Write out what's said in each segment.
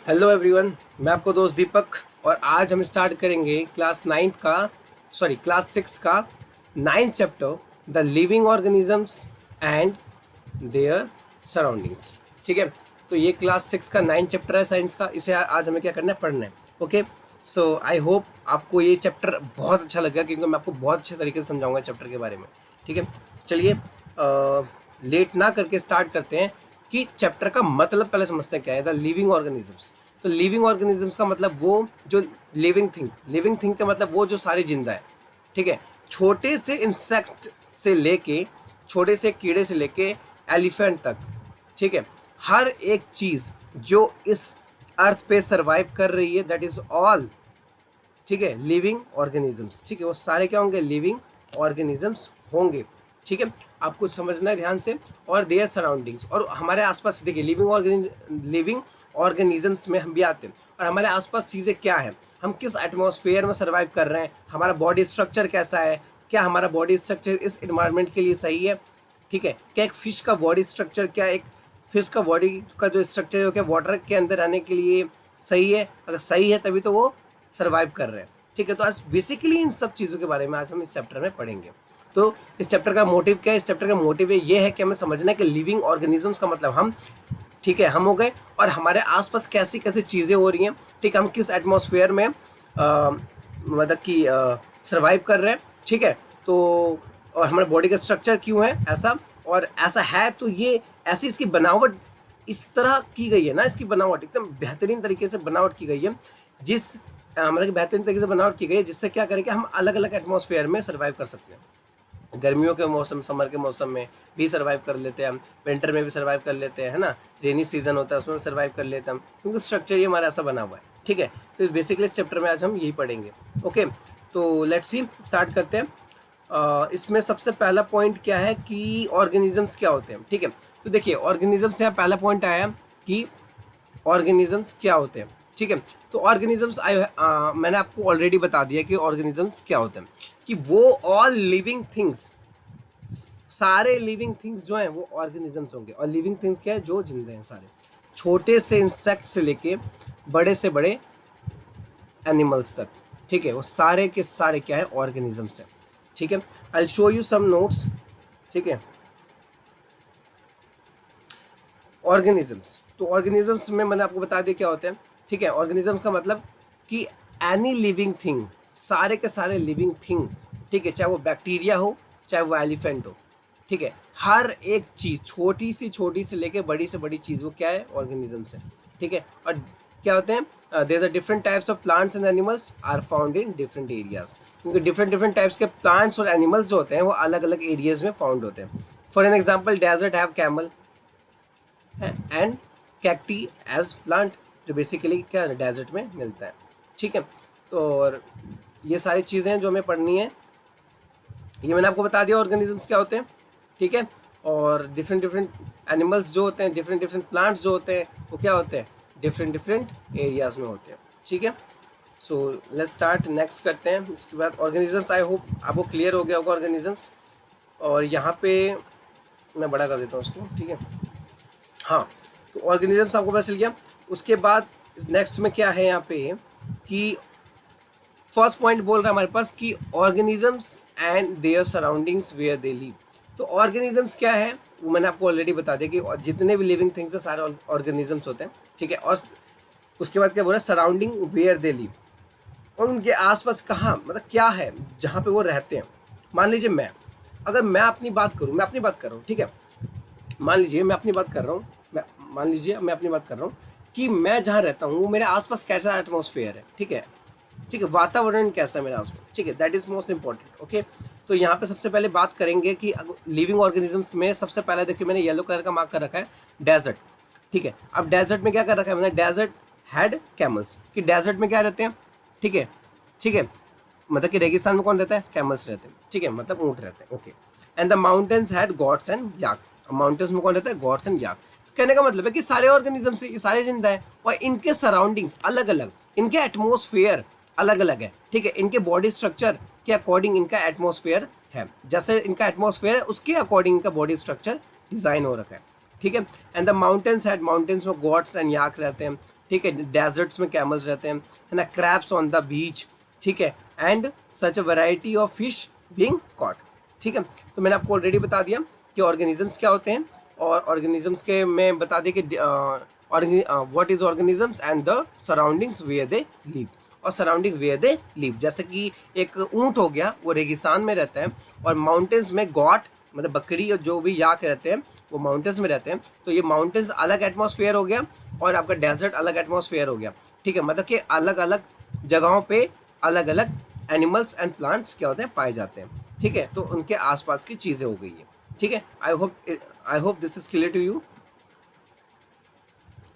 Hello everyone, मैं आपको दोस्त दीपक और आज हम स्टार्ट करेंगे क्लास सिक्स का ninth chapter the living organisms and their surroundings. ठीक है, तो ये क्लास सिक्स का नाइन्थ चैप्टर है साइंस का। इसे आज हमें क्या करना है, पढ़ना है। ओके, सो आई होप आपको ये चैप्टर बहुत अच्छा लगेगा क्योंकि मैं आपको बहुत अच्छे तरीके से समझाऊंगा चैप्टर के बारे में। ठीक है, चलिए लेट ना करके स्टार्ट करते हैं कि चैप्टर का मतलब पहले समझते हैं क्या है द लिविंग ऑर्गेनिजम्स। तो लिविंग ऑर्गेनिजम्स का मतलब वो जो लिविंग थिंग का मतलब वो जो सारी जिंदा है। ठीक है, छोटे से इंसेक्ट से लेके, छोटे से कीड़े से लेके एलिफेंट तक। ठीक है, हर एक चीज जो इस अर्थ पे सरवाइव कर रही है दैट इज ऑल, ठीक है, लिविंग ऑर्गेनिजम्स। ठीक है, वो सारे क्या होंगे, लिविंग ऑर्गेनिजम्स होंगे। ठीक है, आपको समझना है ध्यान से। और देयर सराउंडिंग्स, और हमारे आसपास देखिए लिविंग ऑर्गेनिजम्स में हम भी आते हैं। और हमारे आसपास चीज़ें क्या है, हम किस एटमॉस्फेयर में सर्वाइव कर रहे हैं, हमारा बॉडी स्ट्रक्चर कैसा है, क्या हमारा बॉडी स्ट्रक्चर इस इन्वायरमेंट के लिए सही है। ठीक है, क्या एक फिश का बॉडी स्ट्रक्चर, क्या एक फिश का बॉडी का जो स्ट्रक्चर है वो क्या वाटर के अंदर रहने के लिए सही है। अगर सही है तभी तो वो सर्वाइव कर रहे हैं। ठीक है, तो आज बेसिकली इन सब चीज़ों के बारे में आज हम इस चैप्टर में पढ़ेंगे। तो इस चैप्टर का मोटिव क्या है, इस चैप्टर का मोटिव ये है कि हमें समझना है कि लिविंग ऑर्गेनिजम्स का मतलब हम, ठीक है, हम हो गए, और हमारे आसपास कैसी कैसी चीज़ें हो रही हैं। ठीक है, हम किस एटमॉस्फेयर में मतलब कि सर्वाइव कर रहे हैं। ठीक है, तो और हमारे बॉडी का स्ट्रक्चर क्यों है ऐसा, और ऐसा है तो ये ऐसी इसकी बनावट इस तरह की गई है ना, इसकी बनावट एकदम बेहतरीन तरीके से बनावट की गई है, जिस मतलब कि बेहतरीन तरीके से बनावट की गई है जिससे क्या करें कि हम अलग अलग एटमॉस्फेयर में सर्वाइव कर सकते हैं। गर्मियों के मौसम, समर के मौसम में भी सर्वाइव कर लेते हैं हम, विंटर में भी सर्वाइव कर लेते हैं, है ना, रेनी सीजन होता है उसमें सर्वाइव कर लेते हैं हम, क्योंकि स्ट्रक्चर ये हमारा ऐसा बना हुआ है। ठीक है, तो बेसिकली इस चैप्टर में आज हम यही पढ़ेंगे। ओके, तो लेट्स सी, स्टार्ट करते हैं। इसमें सबसे पहला पॉइंट क्या है कि ऑर्गेनिजम्स क्या होते हैं। ठीक है, तो देखिए ऑर्गेनिजम्स से पहला पॉइंट आया कि ऑर्गेनिजम्स क्या होते हैं। ठीक है, तो ऑर्गेनिजम्स मैंने आपको ऑलरेडी बता दिया कि ऑर्गेनिजम्स क्या होते हैं, कि वो ऑल लिविंग थिंग्स, सारे लिविंग थिंग्स जो हैं वो ऑर्गेनिजम्स होंगे। और लिविंग थिंग्स क्या है, जो जिंदे हैं सारे, छोटे से इंसेक्ट से लेके बड़े से बड़े एनिमल्स तक। ठीक है, वो सारे के सारे क्या है, ऑर्गेनिजम्स हैं। ठीक है, I show you some notes. ठीक है, ऑर्गेनिजम्स, तो ऑर्गेनिजम्स में मैंने आपको बता दिया क्या होते हैं। ठीक है, ऑर्गेनिजम्स का मतलब कि एनी लिविंग थिंग, सारे के सारे लिविंग थिंग। ठीक है, चाहे वो बैक्टीरिया हो, चाहे वो एलिफेंट हो। ठीक है, हर एक चीज़ छोटी से लेके बड़ी से बड़ी चीज़ वो क्या है, ऑर्गेनिजम्स है। ठीक है, और क्या होते हैं, there are different types of plants and animals are found in different areas, क्योंकि डिफरेंट टाइप्स के प्लांट्स और एनिमल्स जो होते हैं वो अलग अलग एरियाज में फाउंड होते हैं। For an example, desert have camel and cacti as plant, जो बेसिकली क्या डेजर्ट में मिलता है। ठीक है, तो और ये सारी चीज़ें जो हमें पढ़नी है, ये मैंने आपको बता दिया ऑर्गेनिजम्स क्या होते हैं। ठीक है, और डिफरेंट एनिमल्स जो होते हैं, डिफरेंट प्लांट्स जो होते हैं वो क्या होते हैं, डिफरेंट एरियाज में होते हैं। ठीक है, सो लेट्स स्टार्ट, नेक्स्ट करते हैं। इसके बाद ऑर्गेनिजम्स, आई होप आपको क्लियर हो गया होगा ऑर्गेनिजम्स। और यहाँ पे मैं बड़ा कर देता हूँ उसको। ठीक है, हाँ, तो ऑर्गेनिजम्स आपको पता चल गया। उसके बाद नेक्स्ट में क्या है यहाँ पे कि फर्स्ट पॉइंट बोल रहा है हमारे पास कि organisms and their surroundings where they live. तो ऑर्गेनिजम्स क्या है वो मैंने आपको ऑलरेडी बता दिया कि जितने भी लिविंग थिंग्स हैं सारे ऑर्गेनिजम्स होते हैं। ठीक है, और उसके बाद क्या बोल रहा है, सराउंडिंग वेयर दे लिव, और उनके आसपास कहाँ, मतलब क्या है जहाँ पे वो रहते हैं। मान लीजिए अगर मैं अपनी बात करूँ, मैं अपनी बात कर रहा हूँ। ठीक है, मान लीजिए मैं अपनी बात कर रहा हूँ, मान लीजिए मैं अपनी बात कर रहा हूँ कि मैं जहाँ रहता हूँ वो मेरे आसपास कैसा एटमॉस्फेयर है। ठीक है, ठीक है, वातावरण कैसा है मेरे आसपास। ठीक है, that is most important. Okay, तो यहाँ पे सबसे पहले बात करेंगे कि लिविंग ऑर्गेनिजम्स में सबसे पहले देखिए मैंने येलो कलर का मार्क कर रखा है, डेजर्ट। ठीक है, अब डेजर्ट में क्या कर रखा है मैंने, डेजर्ट हैड कैमल्स, कि डेजर्ट में क्या रहते हैं। ठीक है, ठीक है, मतलब कि रेगिस्तान में कौन रहता है, कैमल्स रहते हैं। ठीक है, मतलब ऊँट रहते हैं। Okay, and the mountains had gods and yak, mountains में कौन रहता है, गॉड्स एंड याक। कहने का मतलब है कि सारे ऑर्गेनिज्म से ये सारे जिंदा है, और इनके सराउंडिंग्स अलग अलग, इनके एटमॉस्फेयर अलग अलग है। ठीक है, इनके बॉडी स्ट्रक्चर के अकॉर्डिंग इनका एटमॉस्फेयर है, जैसे इनका एटमॉस्फेयर है उसके अकॉर्डिंग इनका बॉडी स्ट्रक्चर डिजाइन हो रखा है। ठीक है, and the mountains had, mountains में गॉड्स एंड याक रहते हैं। ठीक है, डेजर्ट्स में कैमल्स रहते हैं, है ना, क्रैब्स ऑन द बीच, ठीक है, and such a variety of fish being caught, ठीक है। तो मैंने आपको ऑलरेडी बता दिया कि ऑर्गेनिजम्स क्या होते हैं, और ऑर्गेनिजम्स के मैं बता दिया कि what is organisms and the surroundings where they live, और सराउंडिंग वेयर दे लिव, जैसे कि एक ऊंट हो गया, वो रेगिस्तान में रहता है, और माउंटेन्स में गॉट मतलब बकरी और जो भी याक रहते हैं वो माउंटेन्स में रहते हैं। तो ये माउंटेन्स अलग एटमॉस्फेयर हो गया और आपका डेजर्ट अलग एटमॉस्फेयर हो गया, ठीक है, मतलब कि अलग अलग जगहों पे अलग अलग एनिमल्स एंड प्लांट्स क्या होते हैं, पाए जाते हैं, ठीक है। तो उनके आसपास की चीज़ें हो गई है, ठीक है। I hope this is clear to you.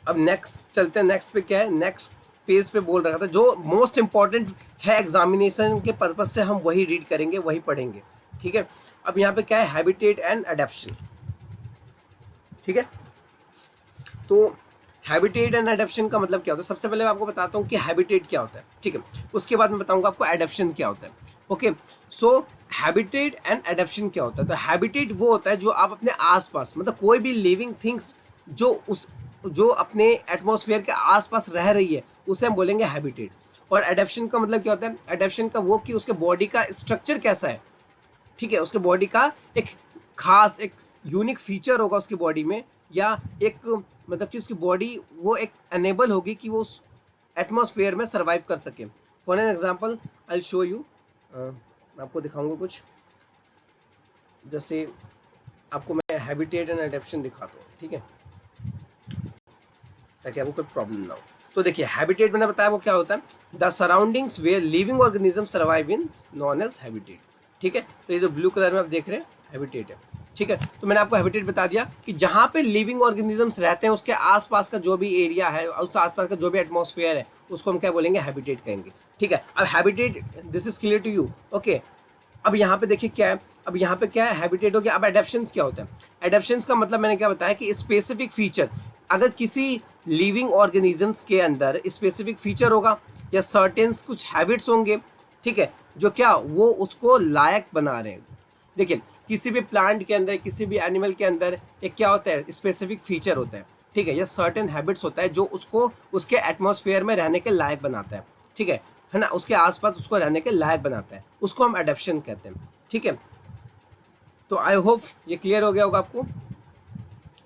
अब नेक्स्ट चलते हैं, नेक्स्ट पे क्या है, नेक्स्ट पेज पे बोल रखा था जो मोस्ट इंपॉर्टेंट है एग्जामिनेशन के पर्पज से, हम वही रीड करेंगे, वही पढ़ेंगे, ठीक है। अब यहाँ पे क्या है, हैबिटेट एंड अडेप्शन, ठीक है। तो हैबिटेट एंड एडेप्शन का मतलब क्या होता है, सबसे पहले मैं आपको बताता हूँ कि हैबिटेट क्या होता है, ठीक है, उसके बाद मैं बताऊंगा आपको एडेप्शन क्या होता है। Okay, so habitat and adaptation क्या होता है। तो हैबिटेट वो होता है जो आप अपने आसपास, मतलब कोई भी लिविंग थिंग्स जो अपने एटमॉस्फेयर के आसपास रह रही है, उसे हम बोलेंगे हैबिटेट। और एडेप्शन का मतलब क्या होता है, एडेप्शन का वो कि उसके बॉडी का स्ट्रक्चर कैसा है, ठीक है, उसके बॉडी का एक खास एक यूनिक फीचर होगा उसकी बॉडी में, या एक मतलब कि उसकी बॉडी वो एक एनेबल होगी कि वो उस एटमॉस्फेयर में सर्वाइव कर सके। For an example I show you, मैं आपको दिखाऊंगा कुछ, जैसे आपको मैं हैबिटेट एंड एडेप्शन दिखाता हूँ, ठीक है, ताकि आपको कोई प्रॉब्लम ना हो। तो देखिए हैबिटेट मैंने बताया वो क्या होता है, the surroundings where living organism survive in known as habitat, ठीक है। तो ये जो ब्लू कलर में आप देख रहे हैं हैबिटेट है, ठीक है। तो मैंने आपको हैबिटेट बता दिया कि जहाँ पे लिविंग ऑर्गेनिजम्स रहते हैं उसके आसपास का जो भी एरिया है, उस आसपास का जो भी एटमॉस्फेयर है, उसको हम क्या बोलेंगे, हैबिटेट कहेंगे, ठीक है। अब habitat, this is clear to you, okay. अब यहाँ पे देखिए क्या है, अब यहाँ पे क्या है, हैबिटेट हो गया। अब एडेप्शंस क्या होता है, एडेप्शंस का मतलब मैंने क्या बताया कि स्पेसिफिक फीचर, अगर किसी लिविंग ऑर्गेनिजम्स के अंदर स्पेसिफिक फीचर होगा या सर्टेन्स कुछ हैबिट्स होंगे, ठीक है, जो क्या वो उसको लायक बना रहे हैं। देखिए किसी भी प्लांट के अंदर, किसी भी एनिमल के अंदर एक क्या होता है, स्पेसिफिक फीचर होता है, ठीक है, या सर्टेन हैबिट्स होता है जो उसको उसके एटमॉस्फेयर में रहने के लायक बनाता है, ठीक है ना, उसके आसपास उसको रहने के लायक बनाता है, उसको हम एडेप्शन कहते हैं, ठीक है। तो आई होप ये क्लियर हो गया होगा आपको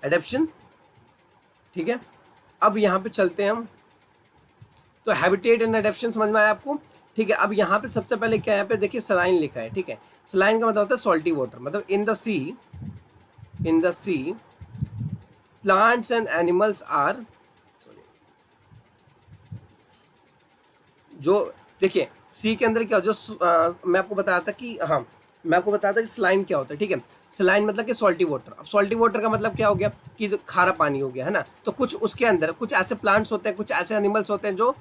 एडेप्शन, ठीक है। अब यहाँ पे चलते हैं हम, तो हैबिटेट एंड एडेप्शन समझ में आया आपको, ठीक है। अब यहाँ पे सबसे पहले क्या है, यहाँ पे देखिए सलाइन लिखा है, ठीक है। सलाइन का मतलब होता है सॉल्टी वाटर, मतलब in the sea plants and animals are, जो देखिए सी के अंदर क्या हो, मैं आपको बताया था कि हाँ, मैं आपको बताया था कि सलाइन क्या होता है, ठीक है। सलाइन मतलब कि सॉल्टी वाटर। अब सॉल्टी वाटर का मतलब क्या हो गया कि जो खारा पानी हो गया, है ना। तो कुछ उसके अंदर कुछ ऐसे प्लांट्स होते हैं, कुछ ऐसे एनिमल्स होते हैं जो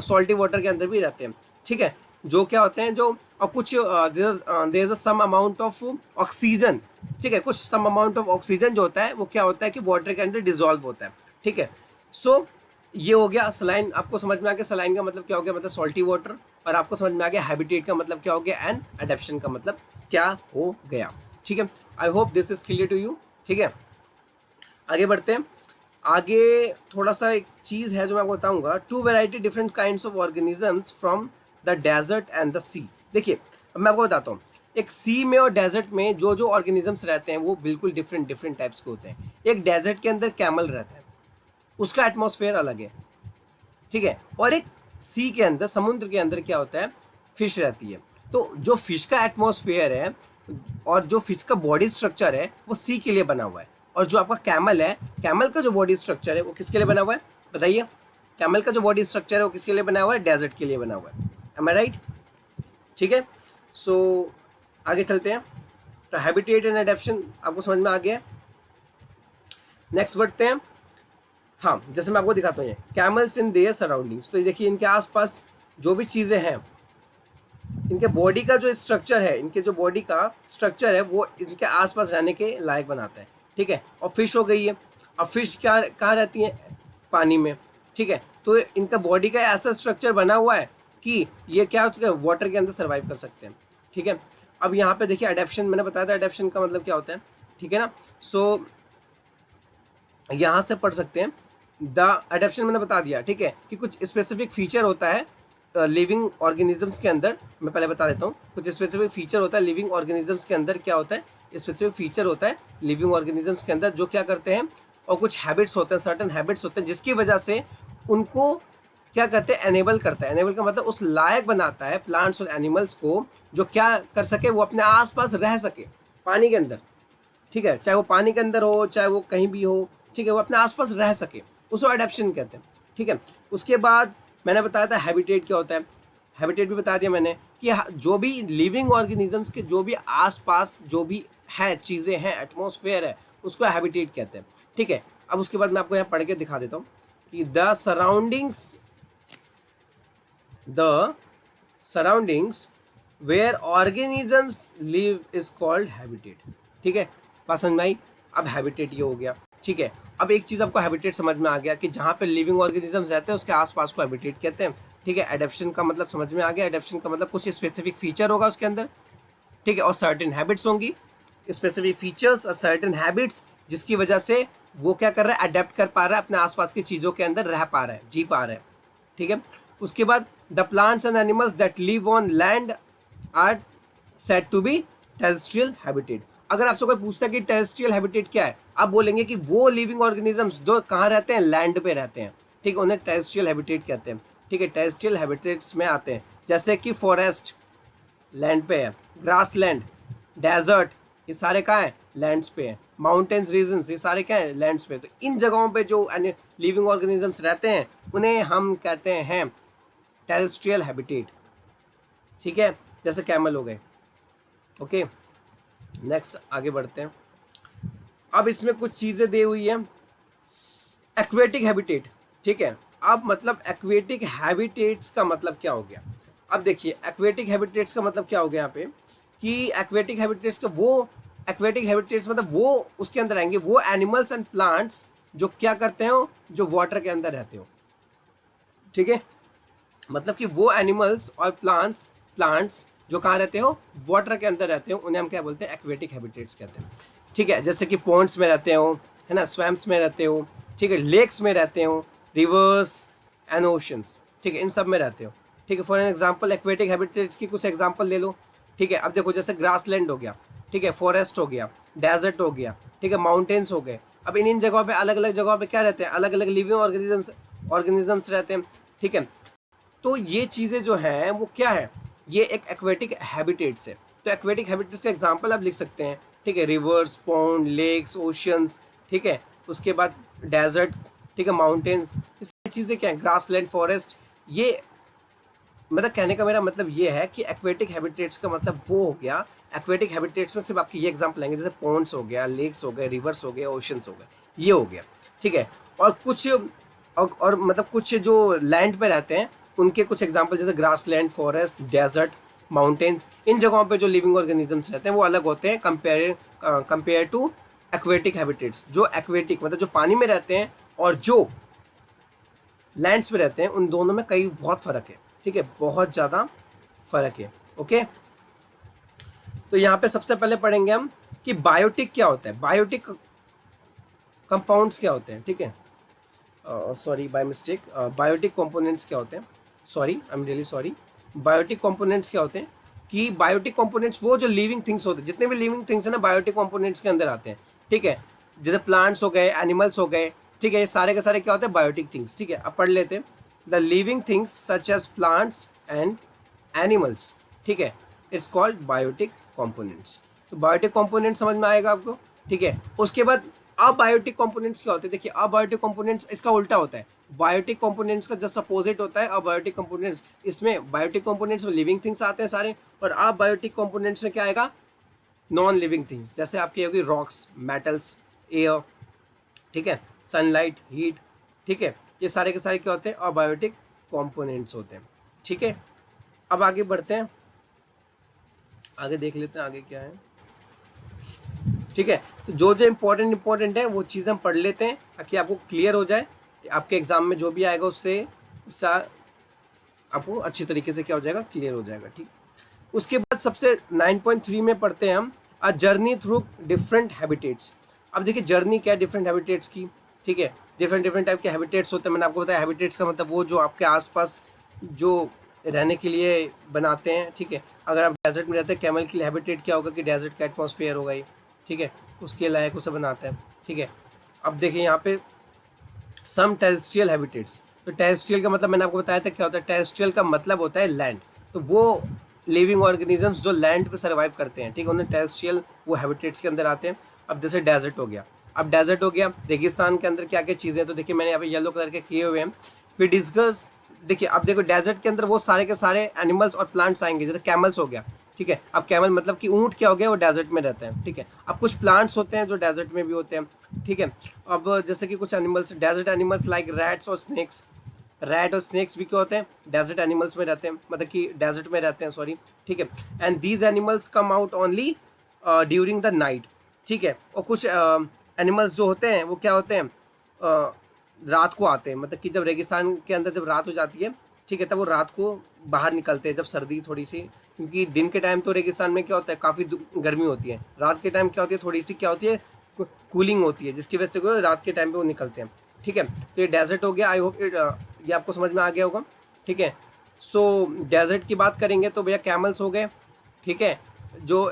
सॉल्टी वाटर के अंदर भी रहते हैं, ठीक है, जो क्या होते हैं जो, और कुछ there is some amount of oxygen, ठीक है, कुछ सम अमाउंट ऑफ ऑक्सीजन जो होता है वो क्या होता है कि वाटर के अंदर डिजॉल्व होता है, ठीक है। सो ये हो गया सलाइन, आपको समझ में आ गया सलाइन का मतलब क्या हो गया, मतलब सॉल्टी वाटर। और आपको समझ में आ गया हैबिटेट का मतलब क्या हो गया, एंड एडेप्शन का मतलब क्या हो गया, ठीक है। I hope this is clear to you, ठीक है। आगे बढ़ते हैं, आगे थोड़ा सा एक चीज़ है जो मैं आपको बताऊंगा, two variety different kinds of organisms from the desert and the sea. देखिए अब मैं आपको बताता हूँ, एक सी में और डेजर्ट में जो जो ऑर्गेनिजम्स रहते हैं वो बिल्कुल डिफरेंट टाइप्स के होते हैं। एक डेजर्ट के अंदर कैमल रहता है, उसका एटमॉस्फेयर अलग है, ठीक है। और एक सी के अंदर, समुद्र के अंदर क्या होता है, फिश रहती है। तो जो फिश का एटमॉस्फेयर है और जो फिश का बॉडी स्ट्रक्चर है वो सी के लिए बना हुआ है, और जो आपका कैमल है, कैमल का जो बॉडी स्ट्रक्चर है वो किसके लिए बना हुआ है, बताइए। कैमल का जो बॉडी स्ट्रक्चर है वो किसके लिए बना हुआ है, डेजर्ट के लिए बना हुआ है, एम आई राइट, ठीक है। सो आगे चलते हैं, तो हैबिटेट एंड एडेप्शन आपको समझ में आ गया। नेक्स्ट बढ़ते हैं, हाँ, जैसे मैं आपको दिखाता हूँ, ये कैमल्स इन देयर सराउंडिंग्स। तो ये देखिए इनके आसपास जो भी चीज़ें हैं, इनके बॉडी का जो स्ट्रक्चर है, इनके जो बॉडी का स्ट्रक्चर है वो इनके आसपास रहने के लायक बनाता है, ठीक है। और फिश हो गई है, अब फिश क्या कहाँ रहती है, पानी में, ठीक है। तो इनका बॉडी का ऐसा स्ट्रक्चर बना हुआ है कि ये क्या हो चुका है, वाटर के अंदर सर्वाइव कर सकते हैं, ठीक है। अब यहाँ पे देखिए एडेप्शन, मैंने बताया था एडेप्शन का मतलब क्या होता है, ठीक है ना। सो यहाँ से पढ़ सकते हैं द एडेप्शन मैंने बता दिया, ठीक है, कि कुछ स्पेसिफिक फीचर होता है लिविंग ऑर्गेनिजम्स के अंदर। मैं पहले बता देता हूँ, कुछ स्पेसिफिक फीचर होता है लिविंग ऑर्गेनिजम्स के अंदर। क्या होता है? स्पेसिफिक फीचर होता है लिविंग ऑर्गेनिजम्स के अंदर जो क्या करते हैं, और कुछ हैबिट्स होते हैं, सर्टेन हैबिट्स होते हैं जिसकी वजह से उनको क्या करते हैं, एनेबल करता है। एनेबल का मतलब उस लायक बनाता है प्लांट्स और एनिमल्स को, जो क्या कर सके, वो अपने आसपास रह सके पानी के अंदर, ठीक है, चाहे वो पानी के अंदर हो चाहे वो कहीं भी हो, ठीक है, वो अपने आसपास रह सके, उसको एडेप्शन कहते हैं, ठीक है। उसके बाद मैंने बताया था हैबिटेट क्या होता है, हैबिटेट भी बता दिया मैंने कि जो भी लिविंग ऑर्गेनिजम्स के जो भी आसपास जो भी है चीज़ें हैं, एटमॉस्फेयर है, उसको हैबिटेट कहते हैं, ठीक है। अब उसके बाद मैं आपको यहाँ पढ़ के दिखा देता हूँ कि the surroundings where organisms live is called habitat, ठीक है। बात समझ में आई? अब हैबिटेट ये हो गया, ठीक है। अब एक चीज़ आपको हैबिटेट समझ में आ गया कि जहाँ पे लिविंग ऑर्गेनिजम्स रहते हैं उसके आसपास को हैबिटेट कहते हैं, ठीक है। एडेप्शन का मतलब समझ में आ गया, एडेप्शन का मतलब कुछ स्पेसिफिक फीचर होगा उसके अंदर, ठीक है, और सर्टेन हैबिट्स होंगी, स्पेसिफिक फीचर्स और सर्टेन हैबिट्स, जिसकी वजह से वो क्या कर रहा है, अडेप्ट कर पा रहा है, अपने आसपास की चीज़ों के अंदर रह पा रहा है, जी पा रहा है, ठीक है। उसके बाद the plants and animals that live on land are said to be terrestrial habitat. अगर आपसे कोई पूछता है कि टेरेस्ट्रियल हैबिटेट क्या है, आप बोलेंगे कि वो लिविंग ऑर्गेनिजम्स जो कहाँ रहते हैं, लैंड पे रहते हैं, ठीक है, उन्हें टेरेस्ट्रियल हैबिटेट कहते हैं, ठीक है। टेरेस्ट्रियल हैबिटेट्स में आते हैं जैसे कि फॉरेस्ट लैंड पे है, ग्रास लैंड, डेजर्ट, ये सारे कहाँ हैं, लैंड्स पे हैं, माउंटेन्स रीजन्स, ये सारे क्या हैं, लैंड्स पे। तो इन जगहों पे जो लिविंग ऑर्गेनिजम्स रहते हैं उन्हें हम कहते हैं टेरेस्ट्रियल हैबिटेट, ठीक है, जैसे कैमल हो गए, ओके। नेक्स्ट आगे बढ़ते हैं। अब इसमें कुछ चीज़ें दी हुई है, एक्वेटिक हैबिटेट, ठीक है। अब मतलब एक्वेटिक हैबिटेट्स का मतलब क्या हो गया, अब देखिए एक्वेटिक हैबिटेट्स का मतलब क्या हो गया यहाँ पे, कि एक्वेटिक हैबिटेट्स का वो, एक्वेटिक हैबिटेट्स मतलब वो उसके अंदर आएंगे वो एनिमल्स एंड प्लांट्स जो क्या करते हो, जो वाटर के अंदर रहते हो, ठीक है। मतलब कि वो एनिमल्स और प्लांट्स जो कहाँ रहते हो, वाटर के अंदर रहते हो, उन्हें हम क्या बोलते हैं, एक्वेटिक हैबिटेट्स कहते हैं, ठीक है। जैसे कि पॉन्ड्स में रहते हो, है ना, स्वैम्प्स में रहते हो, ठीक है, लेक्स में रहते हो, रिवर्स एंड ओशंस, ठीक है, इन सब में रहते हो, ठीक है। For an example aquatic habitats की कुछ एग्जांपल ले लो, ठीक है। अब देखो जैसे ग्रासलैंड हो गया, ठीक है, फॉरेस्ट हो गया, डेजर्ट हो गया, ठीक है, माउंटेन्स हो गए। अब इन जगहों पे अलग अलग जगहों पे क्या रहते हैं, अलग अलग लिविंग ऑर्गेनिजम्स रहते हैं, ठीक है। तो ये चीज़ें जो हैं वो क्या है, ये एक एक्वेटिक हैबिटेट्स है। तो एक्वेटिक हैबिटेट्स का एग्जांपल आप लिख सकते हैं, ठीक है, रिवर्स, पॉन्ड, लेक्स, ओशियंस, ठीक है। उसके बाद डेजर्ट, ठीक है, माउंटेन्स, ये सारी चीज़ें क्या है, ग्रासलैंड, फॉरेस्ट। ये मतलब कहने का मेरा मतलब ये है कि एक्वेटिक हैबिटेट्स का मतलब वो हो गया, एक्वेटिक हैबिटेट्स में सिर्फ आपके ये एग्जांपल आएंगे, जैसे पॉन्ड्स हो गया, लेक्स हो गए, रिवर्स हो गए, ओशंस हो गए, ये हो गया, ठीक है। और कुछ और मतलब कुछ जो लैंड पे रहते हैं उनके कुछ एग्जांपल जैसे ग्रासलैंड, फॉरेस्ट, डेजर्ट, माउंटेन्स, इन जगहों पे जो लिविंग ऑर्गेनिजम्स रहते हैं वो अलग होते हैं कंपेयर टू एक्वेटिक हैबिटेट्स। जो एक्वेटिक मतलब जो पानी में रहते हैं और जो लैंड्स पे रहते हैं, उन दोनों में कई बहुत फ़र्क है, ठीक है, बहुत ज़्यादा फ़र्क है, ओके। तो यहाँ पे सबसे पहले पढ़ेंगे हम कि बायोटिक क्या होता है, बायोटिक कंपाउंड्स क्या होते हैं, ठीक है, sorry by mistake, biotic components क्या होते हैं, sorry I am really sorry, biotic components क्या होते हैं, कि बायोटिक कंपोनेंट्स वो जो लिविंग थिंग्स होते हैं, जितने भी लिविंग थिंग्स हैं ना बायोटिक कंपोनेंट्स के अंदर आते हैं, ठीक है। जैसे प्लांट्स हो गए, एनिमल्स हो गए, ठीक है, ये सारे के सारे क्या होते हैं, बायोटिक थिंग्स, ठीक है। अब पढ़ लेते हैं, the living things such as plants and animals, ठीक है, इट्स कॉल्ड बायोटिक कंपोनेंट्स। तो बायोटिक कंपोनेंट समझ में आएगा आपको, ठीक है। उसके बाद अबायोटिक कंपोनेंट्स क्या होते हैं, देखिए अबायोटिक कंपोनेंट्स इसका उल्टा होता है, बायोटिक कंपोनेंट्स का जस्ट अपोजिट होता है अबायोटिक कंपोनेंट्स। इसमें बायोटिक कंपोनेंट्स में लिविंग थिंग्स आते हैं सारे, और अबायोटिक कंपोनेंट्स में क्या आएगा, नॉन लिविंग थिंग्स, जैसे आपकी होगी रॉक्स, मेटल्स, एयर, ठीक है, सनलाइट, हीट, ठीक है, ये सारे के सारे क्या होते हैं, अबायोटिक कंपोनेंट्स होते हैं, ठीक है। अब आगे बढ़ते हैं, आगे देख लेते हैं आगे क्या है, ठीक है। तो जो जो इम्पोर्टेंट है वो चीज़ हम पढ़ लेते हैं ताकि आपको क्लियर हो जाए, आपके एग्जाम में जो भी आएगा उससे आपको अच्छी तरीके से क्या हो जाएगा, क्लियर हो जाएगा, ठीक। उसके बाद सबसे 9.3 में पढ़ते हैं हम a journey through different habitats. अब देखिए जर्नी क्या है डिफरेंट हैबिटेट्स की, ठीक है। डिफरेंट डिफरेंट टाइप के हैबिटेट्स होते हैं। मैंने आपको बताया हैबिटेट्स का मतलब वो जो आपके आसपास जो रहने के लिए बनाते हैं, ठीक है। अगर आप डेजर्ट में रहते हैं, कैमल के लिए हैबिटेट क्या होगा कि डेजर्ट का एटमॉस्फेयर होगा ये, ठीक है, उसके लायक उसे बनाते हैं, ठीक है। अब देखिए यहाँ पे सम टेरेस्ट्रियल हैबिटेट्स। तो टेरेस्ट्रियल का मतलब मैंने आपको बताया था क्या होता है। टेरेस्ट्रियल का मतलब होता है लैंड। तो वो लिविंग ऑर्गेनिजम्स जो लैंड पे सर्वाइव करते हैं, ठीक है, उन्हें टेरेस्ट्रियल वो हैबिटेट्स के अंदर आते हैं। अब जैसे डेजर्ट हो गया, अब डेजर्ट हो गया, रेगिस्तान के अंदर क्या क्या चीज़ें हैं, तो देखिए मैंने यहाँ पे येलो कलर के किए हुए हैं। फिर डिस्कस, देखिए अब देखो डेजर्ट के अंदर वो सारे के सारे एनिमल्स और प्लांट्स आएंगे। जैसे कैमल्स हो गया, ठीक है। अब कैमल मतलब कि ऊँट क्या हो गया, वो डेजर्ट में रहते हैं, ठीक है। अब कुछ प्लांट्स होते हैं जो डेजर्ट में भी होते हैं, ठीक है। अब जैसे कि कुछ animals, desert animals like rats और स्नेक्स, रैट और स्नेक्स भी क्या होते हैं, डेजर्ट एनिमल्स में रहते हैं, मतलब कि डेजर्ट में रहते हैं, सॉरी, ठीक है। And these animals come out only during the night, ठीक है। और कुछ एनिमल्स जो होते हैं वो क्या होते हैं, रात को आते हैं, मतलब कि जब रेगिस्तान के अंदर जब रात हो जाती है, ठीक है, तब वो रात को बाहर निकलते हैं जब सर्दी थोड़ी सी, क्योंकि दिन के टाइम तो रेगिस्तान में क्या होता है काफ़ी गर्मी होती है, रात के टाइम क्या होती है थोड़ी सी क्या होती है कूलिंग होती है, जिसकी वजह से वो रात के टाइम पे वो निकलते हैं, ठीक है। तो ये डेजर्ट हो गया। आई होप ये आपको समझ में आ गया होगा, ठीक है। सो डेजर्ट की बात करेंगे तो भैया कैमल्स हो गए, ठीक है, जो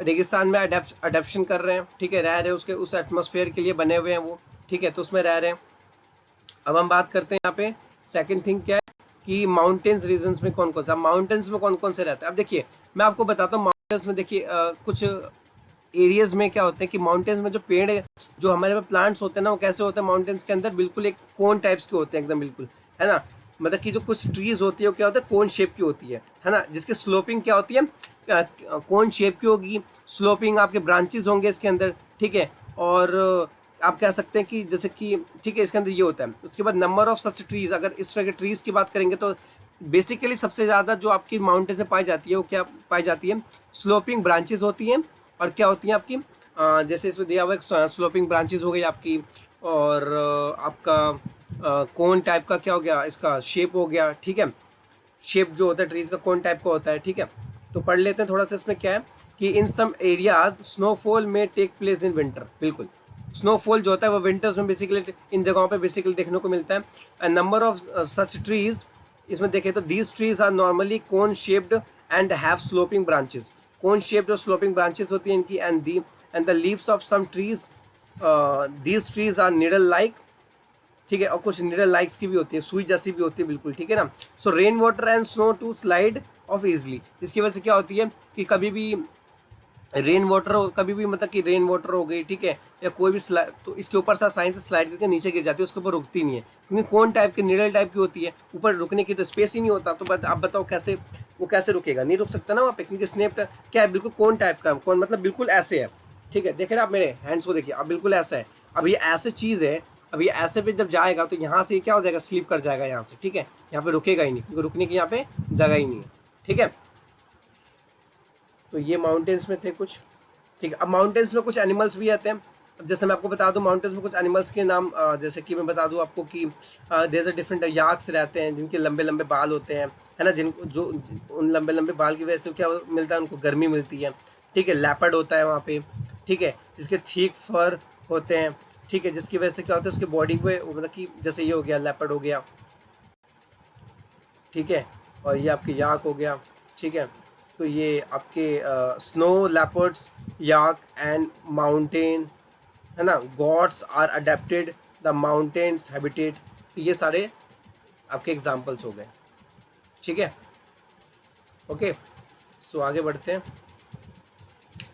रेगिस्तान में अडेप्शन कर रहे हैं, ठीक है, रह रहे हैं उसके उस एटमॉस्फेयर के लिए बने हुए हैं वो, ठीक है, तो उसमें रह रहे हैं। अब हम बात करते हैं यहाँ पे सेकंड थिंग क्या है कि माउंटेन्स रीजन्स में कौन कौन सा, माउंटेन्स में कौन कौन से रहता है। अब देखिए मैं आपको बताता हूँ माउंटेन्स में, देखिए कुछ एरियाज में क्या होते हैं कि माउंटेन्स में जो पेड़ है, जो हमारे पास प्लांट्स होते हैं ना, वो कैसे होते हैं माउंटेन्स के अंदर, बिल्कुल एक कोन टाइप्स के होते हैं एकदम, बिल्कुल, है ना। मतलब कि जो कुछ ट्रीज होती है वो क्या होता है कोन शेप की होती है ना, जिसकी स्लोपिंग क्या होती है कोन शेप की होगी, स्लोपिंग आपके ब्रांचेस होंगे इसके अंदर, ठीक है। और आप कह सकते हैं कि जैसे कि, ठीक है, इसके अंदर ये होता है। उसके बाद नंबर ऑफ सच ट्रीज, अगर इस तरह के ट्रीज की बात करेंगे तो बेसिकली सबसे ज़्यादा जो आपकी माउंटेन से पाई जाती है वो क्या पाई जाती है, स्लोपिंग ब्रांचेस होती हैं। और क्या होती हैं आपकी, जैसे इसमें दिया हुआ है स्लोपिंग ब्रांचेस हो गई आपकी, और आपका कोन टाइप का क्या हो गया, इसका शेप हो गया, ठीक है। शेप जो होता है ट्रीज का कोन टाइप का होता है, ठीक है। तो पढ़ लेते हैं थोड़ा सा इसमें क्या है कि इन सम एरियाज स्नोफॉल में टेक प्लेस इन विंटर, बिल्कुल स्नोफॉल जो होता है वो विंटर्स में बेसिकली इन जगहों पे बेसिकली देखने को मिलता है। And number of such trees, इसमें देखें तो these trees are normally cone shaped and have sloping branches, cone shaped और स्लोपिंग ब्रांचेस होती हैं इनकी। And the leaves of some trees, these trees are needle like, ठीक है। और कुछ निडल लाइक्स की भी होती है, सुई जैसी भी होती है, बिल्कुल, ठीक है ना। So rain water and snow to slide off easily, इसकी वजह से क्या होती है कि कभी भी रेन वाटर हो, कभी भी मतलब कि रेन वाटर हो गई, ठीक है, या कोई भी स्लाइड, तो इसके ऊपर से आसानी से स्लाइड करके नीचे गिर जाती है, उसके ऊपर रुकती नहीं है, क्योंकि कौन टाइप की निडल टाइप की होती है, ऊपर रुकने की तो स्पेस ही नहीं होता। तो आप बताओ कैसे वो कैसे रुकेगा, नहीं रुक सकता ना वहाँ पे, क्योंकि स्नेप क्या है बिल्कुल कौन टाइप का, कौन मतलब बिल्कुल ऐसे है, ठीक है। देखे ना आप मेरे हैंड्स को, देखिए अब बिल्कुल ऐसा है। अब ये ऐसे चीज़ है, अब ये ऐसे पे जब जाएगा तो यहाँ से क्या हो जाएगा, स्लिप कर जाएगा यहाँ से, ठीक है, यहाँ पे रुकेगा ही नहीं, क्योंकि रुकने की यहाँ पे जगह ही नहीं है, ठीक है। तो ये माउंटेन्स में थे कुछ, ठीक है। अब माउंटेन्स में कुछ एनिमल्स भी आते हैं। अब जैसे मैं आपको बता दूं माउंटेन्स में कुछ एनिमल्स के नाम, जैसे कि मैं बता दूं आपको कि देयर आर डिफरेंट याक्स रहते हैं जिनके लंबे लंबे बाल होते हैं, है ना, जिनको जो उन लंबे लंबे बाल की वजह से क्या मिलता है, उनको गर्मी मिलती है, ठीक है। लेपर्ड होता है वहाँ पे, ठीक है, जिसके थिक फर होते हैं, ठीक है, जिसकी वजह से क्या होता है उसके बॉडी पे, मतलब कि जैसे ये हो गया लेपर्ड हो गया, ठीक है, और ये आपके याक हो गया, ठीक है। तो ये आपके snow leopards, yak and mountain, है ना, goats are adapted the mountains habitat. तो ये सारे आपके एग्जाम्पल्स हो गए, ठीक है, ओके। सो आगे बढ़ते हैं,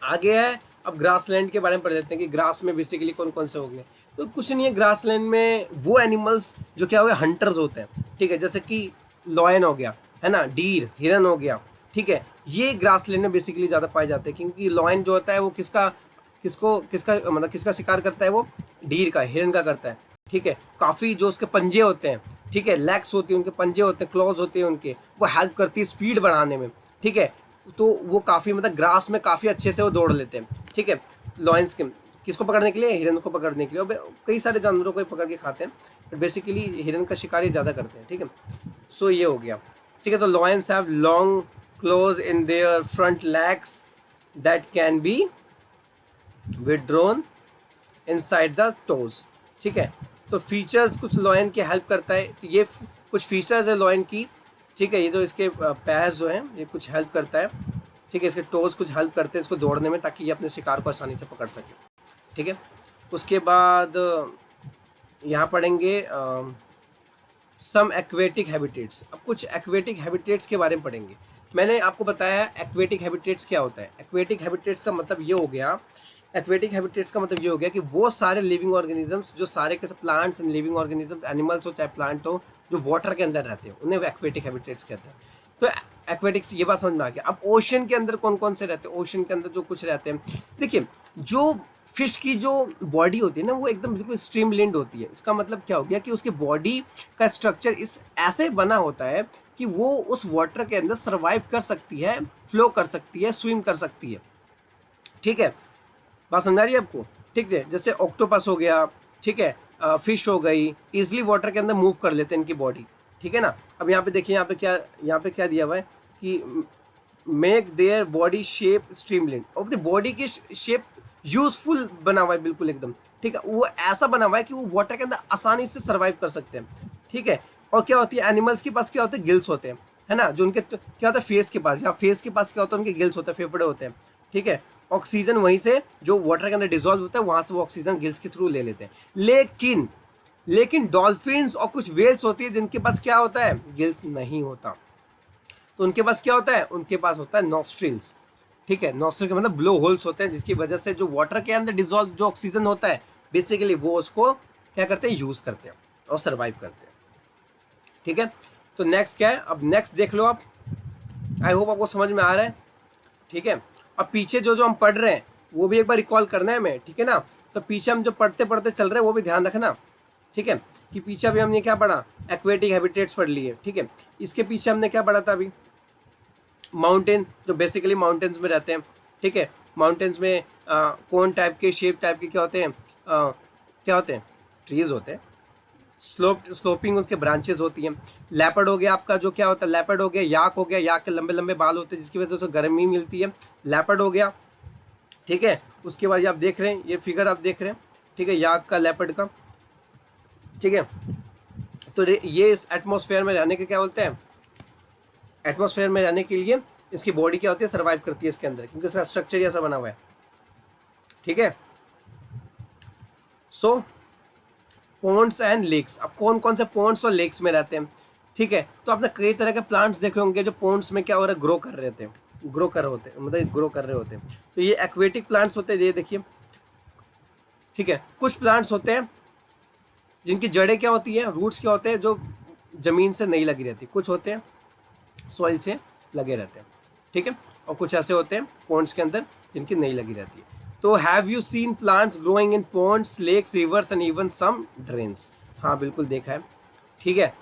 आगे है अब ग्रासलैंड के बारे में पढ़ लेते हैं कि ग्रास में बेसिकली कौन कौन से होंगे। तो कुछ नहीं है, ग्रासलैंड में वो एनिमल्स जो क्या हो गया हंटर्स होते हैं, ठीक है, जैसे कि लॉयन हो गया, है ना, डीर, हिरन हो गया, ठीक है। ये ग्रासलैंड में बेसिकली ज़्यादा पाए जाते हैं, क्योंकि लॉयन जो होता है वो किसका मतलब किसका शिकार करता है, वो डीर का, हिरन का करता है, ठीक है। काफ़ी जो उसके पंजे होते हैं, ठीक है, लेग्स होती हैं उनके, पंजे होते हैं, क्लॉज होते हैं उनके, वो हेल्प करती है स्पीड बढ़ाने में, ठीक है। तो वो काफ़ी मतलब ग्रास में काफ़ी अच्छे से वो दौड़ लेते हैं, ठीक है। लॉयंस के किसको पकड़ने के लिए, हिरन को पकड़ने के लिए, और कई सारे जानवरों को पकड़ के खाते हैं, बट बेसिकली हिरन का शिकार ही ज़्यादा करते हैं, ठीक है। सो ये हो गया, ठीक है। तो lions have long close in their front legs that can be withdrawn inside the toes, ठीक है। तो फीचर्स कुछ लॉयन की हेल्प करता है, तो ये कुछ फीचर्स है लॉयन की, ठीक है। ये जो इसके पैर जो हैं ये कुछ हेल्प करता है, ठीक है। इसके टोज कुछ हेल्प करते हैं इसको दौड़ने में, ताकि ये अपने शिकार को आसानी से पकड़ सके, ठीक है। उसके बाद यहाँ पढ़ेंगे सम एक्वेटिक हैबिटेट्स। अब कुछ एक्वेटिक हैबिटेट्स के बारे में पढ़ेंगे। मैंने आपको बताया एक्वेटिक हैबिटेट्स क्या होता है। एक्वेटिक हैबिटेट्स का मतलब ये हो गया, एक्वेटिक हैबिटेट्स का मतलब ये हो गया कि वो सारे लिविंग ऑर्गेनिजम्स, जो सारे के plants and living organisms, animals हो चाहे प्लांट हो, जो वाटर के अंदर रहते हैं उन्हें एक्वेटिक हैबिटेट्स कहते हैं। तो एक्वेटिक्स ये बात समझ में आ गया। अब ओशन के अंदर कौन कौन से रहते हैं, ओशन के अंदर जो कुछ रहते हैं, देखिए जो फिश की जो बॉडी होती है ना वो एकदम बिल्कुल स्ट्रीमलाइन्ड होती है। इसका मतलब क्या हो गया कि उसकी बॉडी का स्ट्रक्चर इस ऐसे बना होता है कि वो उस वाटर के अंदर सर्वाइव कर सकती है, फ्लो कर सकती है, स्विम कर सकती है, ठीक है। बात समझ आ रही है आपको, ठीक है। जैसे ऑक्टोपस हो गया, ठीक है, फिश हो गई, इजिली वाटर के अंदर मूव कर लेते हैं इनकी बॉडी, ठीक है ना। अब यहाँ पे देखिए, यहाँ पे क्या दिया हुआ है कि make their body shape streamline. और बॉडी की शेप यूजफुल बना हुआ है बिल्कुल एकदम, ठीक है। वो ऐसा बना हुआ है कि वो वाटर के अंदर आसानी से सर्वाइव कर सकते हैं, ठीक है। और क्या होती है, एनिमल्स के पास क्या होते हैं, गिल्स होते हैं, है ना, जो उनके क्या होता है फेस के पास, या फेस के पास क्या होता है, उनके गिल्स होते हैं, फेफड़े होते हैं, ठीक है। ऑक्सीजन वहीं से जो वाटर के अंदर डिजोल्व होता है वहां से वो ऑक्सीजन गिल्स के थ्रू ले लेते हैं। लेकिन डॉल्फिन्स और कुछ वेल्स होती है जिनके पास क्या होता है, गिल्स नहीं होता। तो उनके पास क्या होता है, उनके पास होता है नॉस्ट्रिल्स, ठीक है। नॉस्ट्रिल का मतलब ब्लो होल्स होते हैं, जिसकी वजह से जो वाटर के अंदर डिजोल्व जो ऑक्सीजन होता है बेसिकली वो उसको क्या करते हैं, यूज करते हैं और सर्वाइव करते हैं, ठीक है। तो नेक्स्ट क्या है, अब नेक्स्ट देख लो आप। आई होप आपको समझ में आ रहा है, ठीक है। अब पीछे जो हम पढ़ रहे हैं वो भी एक बार रिकॉल करना है हमें, ठीक है ना। तो पीछे हम जो पढ़ते पढ़ते चल रहे हैं वो भी ध्यान रखना, ठीक है। कि पीछे अभी हमने क्या पढ़ा, एक्वेटिक हैबिटेट्स पढ़ लिए, ठीक है। इसके पीछे हमने क्या पढ़ा था अभी, माउंटेन, जो बेसिकली माउंटेन्स में रहते हैं, ठीक है। माउंटेन्स में कौन टाइप के, शेप टाइप के क्या होते हैं, क्या होते हैं, ट्रीज होते हैं, स्लोपिंग उसके ब्रांचेस होती हैं। लेपर्ड हो गया आपका, जो क्या होता है, लेपर्ड हो गया, याक हो गया, याक के लंबे लंबे बाल होते हैं जिसकी वजह से उसे गर्मी मिलती है, लेपर्ड हो गया, ठीक है। उसके बाद ये आप देख रहे हैं, ये फिगर आप देख रहे हैं, ठीक है, याक का, लेपर्ड का, ठीक है। तो ये इस एटमॉस्फेयर में रहने के क्या बोलते हैं, एटमॉस्फेयर में रहने के लिए इसकी बॉडी क्या होती है, सर्वाइव करती है इसके अंदर, क्योंकि इसका स्ट्रक्चर ऐसा बना हुआ है, ठीक है। सो पॉन्ड्स एंड लेक्स, अब कौन कौन से पॉन्ड्स और लेक्स में रहते हैं, ठीक है। तो आपने कई तरह के प्लांट्स देखे होंगे जो पॉन्ड्स में क्या हो रहा है, ग्रो कर रहे होते हैं, मतलब ग्रो कर रहे होते हैं। तो ये एक्वेटिक प्लांट्स होते हैं, ये देखिए, ठीक है। कुछ प्लांट्स होते हैं जिनकी जड़ें क्या होती है, रूट्स क्या होते हैं, जो जमीन से नहीं लगी रहती, कुछ होते हैं सॉइल से लगे रहते हैं, ठीक है। और कुछ ऐसे होते हैं पॉन्ड्स के अंदर जिनकी नहीं लगी रहती है। तो have you seen plants growing in ponds, lakes, rivers and even some drains. हाँ बिल्कुल देखा है, ठीक है।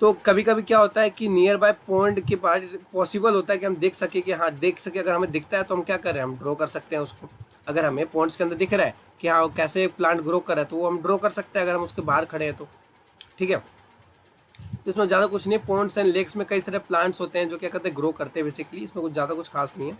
तो कभी कभी क्या होता है कि नियर बाय पॉन्ड के पास पॉसिबल होता है कि हम देख सके, कि हाँ देख सके, अगर हमें दिखता है तो हम क्या करें, हम ड्रॉ कर सकते हैं उसको। अगर हमें पॉन्ड्स के अंदर दिख रहा है कि हाँ कैसे प्लांट ग्रो कर रहा है तो वो हम ड्रॉ कर सकते हैं अगर हम उसके बाहर खड़े हैं तो, ठीक है। इसमें ज़्यादा कुछ नहीं, पॉन्ड्स एंड लेक्स में कई सारे प्लांट्स होते हैं जो क्या करते हैं, ग्रो करते हैं बेसिकली, इसमें कुछ ज़्यादा कुछ खास नहीं है,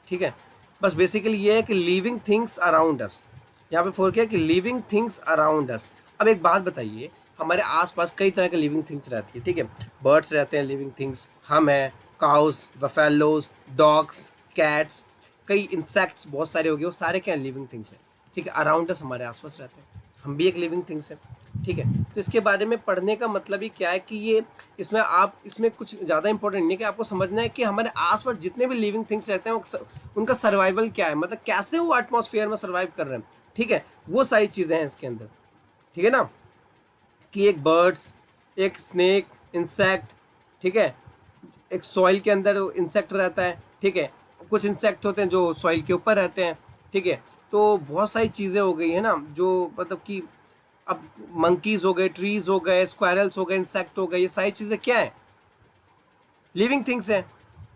ठीक है। बस बेसिकली ये है कि लिविंग थिंग्स अराउंड अस, यहाँ पे फोर किया कि लिविंग थिंग्स अराउंड अस। अब एक बात बताइए, हमारे आसपास कई तरह के लिविंग थिंग्स रहती है, ठीक है। बर्ड्स रहते हैं लिविंग थिंग्स, हम हैं, काउस, बफेलोज, डॉग्स, कैट्स, कई इंसेक्ट्स बहुत सारे हो गए, वो सारे क्या लिविंग थिंग्स हैं, ठीक है। अराउंड अस हमारे आसपास रहते हैं, हम भी एक लिविंग थिंग्स हैं, ठीक है। तो इसके बारे में पढ़ने का मतलब ही क्या है कि ये इसमें कुछ ज़्यादा इंपॉर्टेंट नहीं है कि आपको समझना है कि हमारे आसपास जितने भी लिविंग थिंग्स रहते हैं उनका सर्वाइवल क्या है, मतलब कैसे वो एटमॉस्फेयर में सर्वाइव कर रहे हैं, ठीक है। वो सारी चीज़ें हैं इसके अंदर, ठीक है ना। कि एक बर्ड्स, एक स्नेक, इंसेक्ट, ठीक है, एक सॉइल के अंदर इंसेक्ट रहता है, ठीक है। कुछ इंसेक्ट होते हैं जो सॉइल के ऊपर रहते हैं, ठीक है। तो बहुत सारी चीज़ें हो गई है ना, जो मतलब कि अब मंकीज़ हो गए, ट्रीज़ हो गए, स्क्वायरल्स हो गए, इंसेक्ट हो गए, ये सारी चीज़ें क्या है, लिविंग थिंग्स हैं,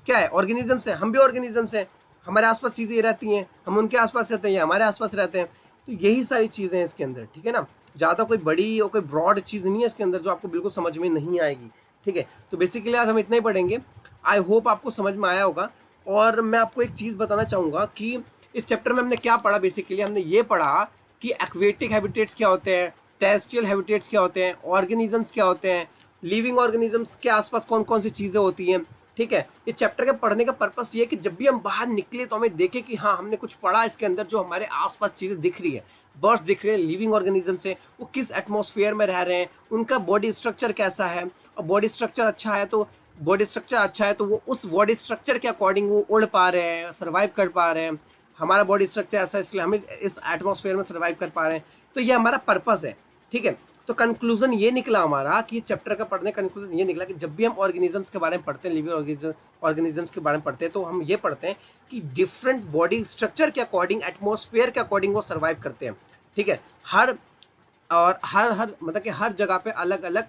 क्या है, ऑर्गेनिजम्स हैं। हम भी ऑर्गेनिजम्स हैं, हमारे आसपास चीज़ें रहती हैं, हम उनके आसपास रहते हैं, ये हमारे आसपास रहते हैं। तो यही सारी चीज़ें हैं इसके अंदर, ठीक है ना। ज़्यादा कोई बड़ी और कोई ब्रॉड चीज़ नहीं है इसके अंदर जो आपको बिल्कुल समझ में नहीं आएगी, ठीक है। तो बेसिकली आज हम इतना ही पढ़ेंगे, आई होप आपको समझ में आया होगा। और मैं आपको एक चीज़ बताना चाहूँगा कि इस चैप्टर में हमने क्या पढ़ा, बेसिकली हमने ये पढ़ा कि एक्वेटिक हैबिटेट्स क्या होते हैं, टेरेस्ट्रियल हैबिटेट्स क्या होते हैं, ऑर्गेनिजम्स क्या होते हैं, लिविंग ऑर्गेनिजम्स के आसपास कौन कौन सी चीज़ें होती हैं। ठीक है, ये चैप्टर के पढ़ने का पर्पस ये है कि जब भी हम बाहर निकले तो हमें देखें कि हाँ हमने कुछ पढ़ा इसके अंदर, जो हमारे आसपास चीज़ें दिख रही है, बर्ड्स दिख रहे हैं, लिविंग ऑर्गेनिज्म से वो किस एटमॉस्फेयर में रह रहे हैं, उनका बॉडी स्ट्रक्चर कैसा है, और बॉडी स्ट्रक्चर अच्छा है तो वो उस बॉडी स्ट्रक्चर के अकॉर्डिंग वो उड़ पा रहे हैं, सर्वाइव कर पा रहे हैं। हमारा बॉडी स्ट्रक्चर ऐसा है इसलिए हम इस एटमॉस्फेयर में सर्वाइव कर पा रहे हैं। तो ये हमारा पर्पस है। ठीक है, तो कंक्लूजन ये निकला हमारा कि चैप्टर का पढ़ने का कंक्लूजन ये निकला कि जब भी हम ऑर्गेनिजम्स के बारे में पढ़ते हैं, लिविंग ऑर्गेनिजम्स के बारे में पढ़ते हैं, तो हम ये पढ़ते हैं कि डिफरेंट बॉडी स्ट्रक्चर के अकॉर्डिंग, एटमॉस्फेयर के अकॉर्डिंग वो सर्वाइव करते हैं। ठीक है, हर मतलब कि हर जगह पे अलग अलग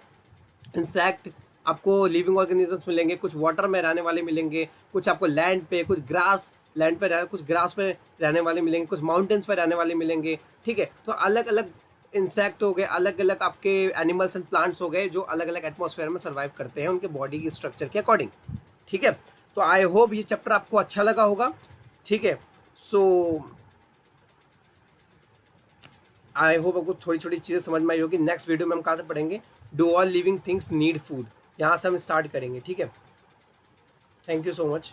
इंसेक्ट आपको लिविंग ऑर्गेनिजम्स मिलेंगे, कुछ वाटर में रहने वाले मिलेंगे, कुछ आपको लैंड पे, कुछ ग्रास लैंड पे कुछ ग्रास पे रहने वाले मिलेंगे, कुछ माउंटेन्स पे रहने वाले मिलेंगे। ठीक है, तो अलग अलग इंसेक्ट हो गए, अलग अलग आपके एनिमल्स एंड प्लांट्स हो गए जो अलग अलग एटमॉस्फेयर में सर्वाइव करते हैं उनके बॉडी की स्ट्रक्चर के अकॉर्डिंग। ठीक है, तो आई होप ये चैप्टर आपको अच्छा लगा होगा। ठीक है, सो आई होप आपको थोड़ी छोटी चीज़ें समझ में आई होगी। नेक्स्ट वीडियो में हम कहाँ से पढ़ेंगे, do all living things need food, यहाँ से हम स्टार्ट करेंगे। ठीक है, थैंक यू सो मच।